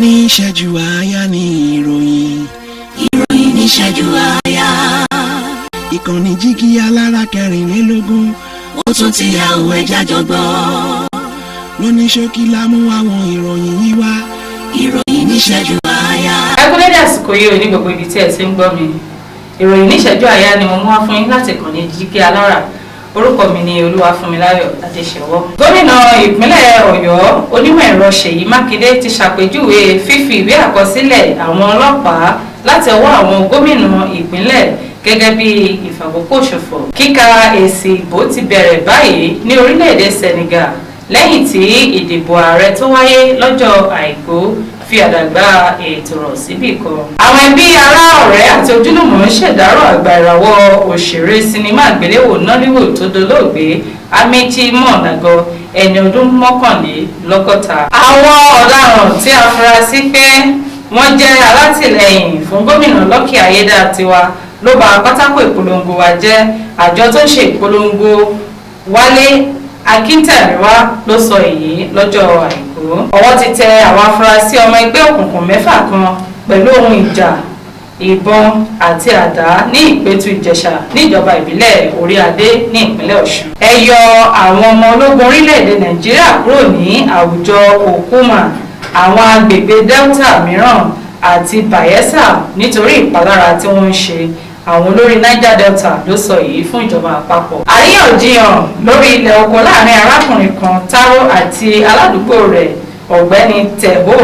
ní ìṣẹ́jú àáyá ní ìròyìn. Ìròyìn ní ìṣẹ́jú àáyá. Ìkànnì jígí alára kẹrìnlélógún. Ó tún ti yà òwe jájọ gbọ́. Lóní ṣókí la mú àwọn ìròyìn yìí wá. Ìròyìn ní ìṣẹ́jú àáyá. Ẹ kú dédé àsìkò yìí ní gbogbo ibi tí ẹ ti ń gbọ́ mi. Ìròyìn ní ìṣẹ́jú àáyá ni mo mú wá fún yín láti ìkànnì jígí alára. Orúkọ mi ni Olúwafúnmiláyọ̀ Adéṣẹwọ́. Gómìnà ìpínlẹ̀ Ọ̀yọ́ onímọ̀ ẹ̀rọ Ṣèyí Mákindé ti ṣàpèjúwe fífi ìwé àkọsílẹ̀ àwọn ọlọ́pàá láti ọwọ́ àwọn gómìnà ìpínlẹ̀ gẹ́gẹ́ bí ìfàkókòṣòfò. Kíka èsì ìbò ti bẹ̀rẹ̀ báyìí ní orílẹ̀-èdè Senegal lẹ́yìn tí ìdìbò ààrẹ tó wáyé lọ́jọ́ Àìkú fi àdàgbà ètò rọ̀ síbì kan. Àwọn ẹbí ará ọ̀rẹ́ àti ojúlùmọ̀ ń ṣèdárò àgbà ìràwọ̀ òṣèré sinimá àgbéléwò Nollywood tó dolóògbé Amechi Mọ̀nàgọ́ ẹni ọdún 61. Àwọn ọ̀daràn tí a fura sí pé wọ́n jẹ́ alátìlẹyìn fún gómìnà Lucky Ayédàtiwa ló bà pátákó ìpolongo wa jẹ́. Àjọ tó ń ṣe ìpolongo Wálé Akíntẹ̀ríwá ló sọ èyí lọ́jọ́ Àìkú. Ọwọ́ ti tẹ àwọn afurasí ọmọ ẹgbẹ́ òkùnkùn 6 kan pẹ̀lú ohun ìjà ìbọn àti àdá ní Ìpẹ̀tù Ìjẹ̀ṣà níjọba ìbílẹ̀ Orí-Adé ní ìpínlẹ̀ Ọ̀ṣun. Ẹ yọ àwọn ọmọ ológun orílẹ̀-èdè Nàìjíríà kúrò ní àwùjọ Okuma, àwọn agbègbè Delta mìíràn àti Bayelsa nítorí ìpalára tí wọ́n ń ṣe. Àwọn olórí Niger Delta ló sọ èyí fún ìjọba àpapọ̀. Àríyànjiyàn lórí ilẹ̀ oko láàrin arákùnrin kan Taro àti aládùúgbò rẹ̀ ọ̀gbẹ́ni Tebo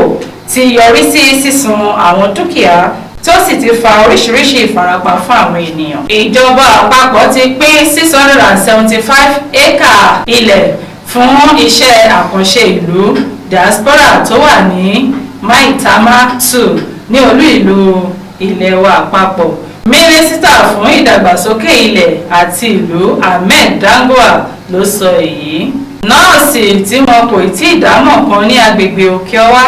ti yọrí sí sísun àwọn dúkìá tó sì ti fa oríṣiríṣi ìfarapa fún àwọn ènìyàn. Ìjọba àpapọ̀ ti pín 675 éka ilẹ̀ fún iṣẹ́ àkànṣe ìlú diaspora tó wà ní Maitama 2 ní olú ìlú ilẹ̀ wa àpapọ̀. Mínísítà fún ìdàgbàsókè ilẹ̀ àti ìlú Ahmed Dangoa ló sọ èyí. Nọ́ọ̀sì tí wọn kò tí ì dámọ̀ kan ní agbègbè Òkè-Ọwá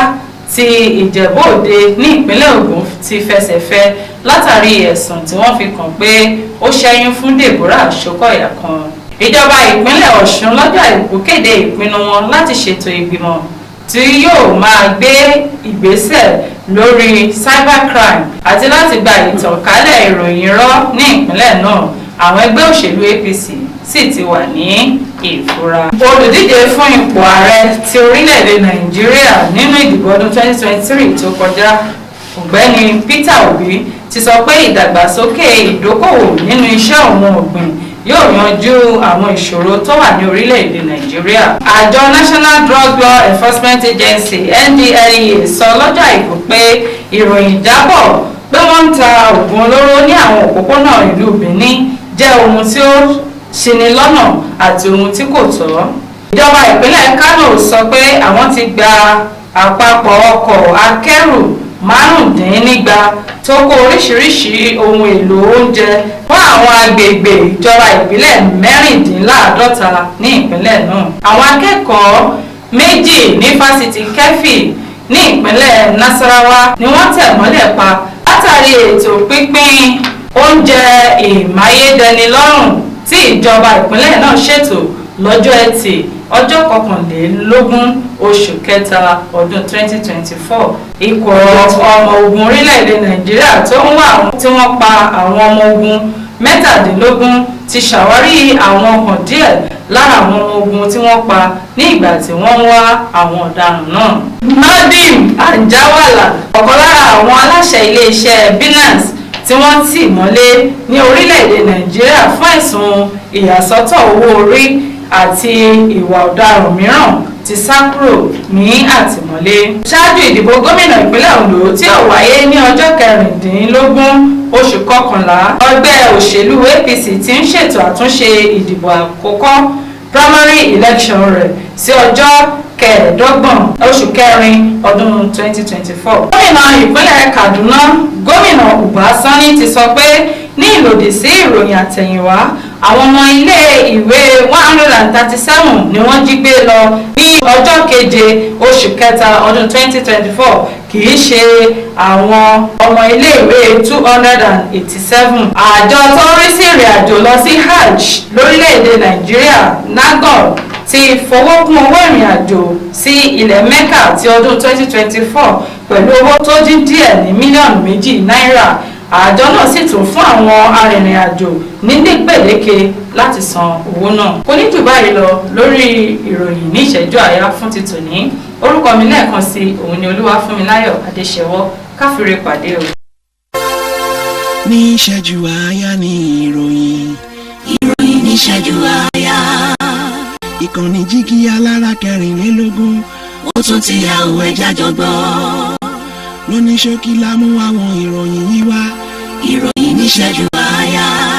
ti Ìjẹ̀bú-Òde ní ìpínlẹ̀ Ògùn ti fẹsẹ̀ fẹ́ látàrí ẹ̀sùn tí wọ́n fi kàn pé ó ṣẹ́yún fún Deborah Ṣókọ̀yà kan. Ìjọba ìpínlẹ̀ Ọ̀ṣun lọ́jọ́ Àìkú kéde ìpinnu wọn láti ṣètò ìgbìmọ̀ tí yóò máa gbé ìgbésẹ̀ lórí cybercrime àti láti gba ìtànkálẹ̀ ìròyìn irọ́ ní ìpínlẹ̀ náà. Àwọn ẹgbẹ́ òṣèlú APC sì ti wà ní ìfura. Olùdíje fún ipò ààrẹ ti orílẹ̀-èdè Nàìjíríà nínú ìdìbò ọdún 2023 tó kọjá, ọ̀gbẹ́ni Peter Obi ti sọ pé ìdàgbàsókè ìdókòwò nínú iṣẹ́ òun ọ̀gbìn yóò yanjú àwọn ìṣòro tó wà ní orílẹ̀-èdè Nàìjíríà. Àjọ National Drug Law Enforcement Agency NDLEA sọ lọ́jọ́ Àìkú pé ìròyìn jábọ̀ pé wọ́n ń ta oògùn olóró ní àwọn òpópónà ìlú Benin jẹ́ ohun tí ó ṣini lọ́nà àti ohun tí kò tọ́. Ìjọba ìpínlẹ̀ Kano sọ pé àwọn ti gba àpapọ̀ ọkọ̀ akẹ́rù 95 tó kó oríṣiríṣi ohun èlò oúnjẹ fún àwọn agbègbè ìjọba ìbílẹ̀ 56 ní ìpínlẹ̀ náà. Àwọn akẹ́kọ̀ọ́ 2 ní fásitì Kẹ́fì ní ìpínlẹ̀ Nasarawa ni wọ́n tẹ̀ mọ́lẹ̀ pa látàrí ètò pínpín oúnjẹ ìmáyédẹnilọ́rùn tí ìjọba ìpínlẹ̀ náà ṣètò lọ́jọ́ Ẹtì ọjọ́ 21 oṣù kẹta ọdún 2024. Ikọ̀ ọmọ ogun orílẹ̀-èdè Nàìjíríà tó ń wá àwọn tí wọ́n pa àwọn ọmọ ogun 17 ti ṣàwárí àwọn ọkàn díẹ̀ lára àwọn ọmọ ogun tí wọ́n pa ní ìgbà tí wọ́n ń wá àwọn ọ̀daràn náà. Nadeem Anjarwalla, ọ̀kan lára àwọn aláṣẹ iléeṣẹ́ Binance tí wọ́n tì mọ́lé ní orílẹ̀-èdè Nàìjíríà fún ẹ̀sùn ìyàsọ́tọ̀ owó orí àti ìwà ọ̀daràn mìíràn ti sá kúrò ní àtìmọ́lé. Ṣáájú ìdìbò gómìnà ìpínlẹ̀ Ondo tí ó wáyé ní ọjọ́ 16 oṣù kọkànlá, ẹgbẹ́ òṣèlú APC ti ń ṣètò àtúnṣe ìdìbò àkọ́kọ́ primary election rẹ̀ sí ọjọ́ 25 oṣù kẹrin ọdún 2024. Gómìnà ìpínlẹ̀ Kaduna gómìnà Uba Sani ti sọ pé ní ìlòdì sí ìròyìn àtẹ̀yìnwá, àwọn ọmọ ilé ìwé 137 ni wọ́n jí gbé lọ ní ọjọ́ 7 oṣù kẹta ọdún 2024 kìí ṣe àwọn ọmọ ilé ìwé 287. Àjọ tó ń rí sí ìrìn àjò lọ sí Hajj lórílẹ̀-èdè Nàìjíríà NAGON ti fọwọ́ kún owó ìrìn àjò sí ilẹ̀ Mẹ́kà ti ọdún 2024 pẹ̀lú owó tó dín díẹ̀ ní mílíọ̀nù 2 náírà. Àjọ náà sì tún fún àwọn arìnrìn-àjò ní gbèdéke láti san owó náà. Kò ní jù báyìí lọ lórí ìròyìn ní ìṣẹ́jú àáyá fún ti tòní. Orúkọ mi lẹ́ẹ̀kan sí òun ni Olúwafúnmiláyọ̀ Adéṣẹwọ́. Káfíńre pàdé o. Ní ìṣẹ́jú àáyá ní ìròyìn. Ìròyìn ní ìṣẹ́jú àáyá. Ìkànnì jígí alára 24. Ó tún ti yá òwe jájọgbọ́. Lóní ṣókí la mú àwọn ìròyìn yìí wá. Ìròyìn ní ìṣẹ́jú àáyá.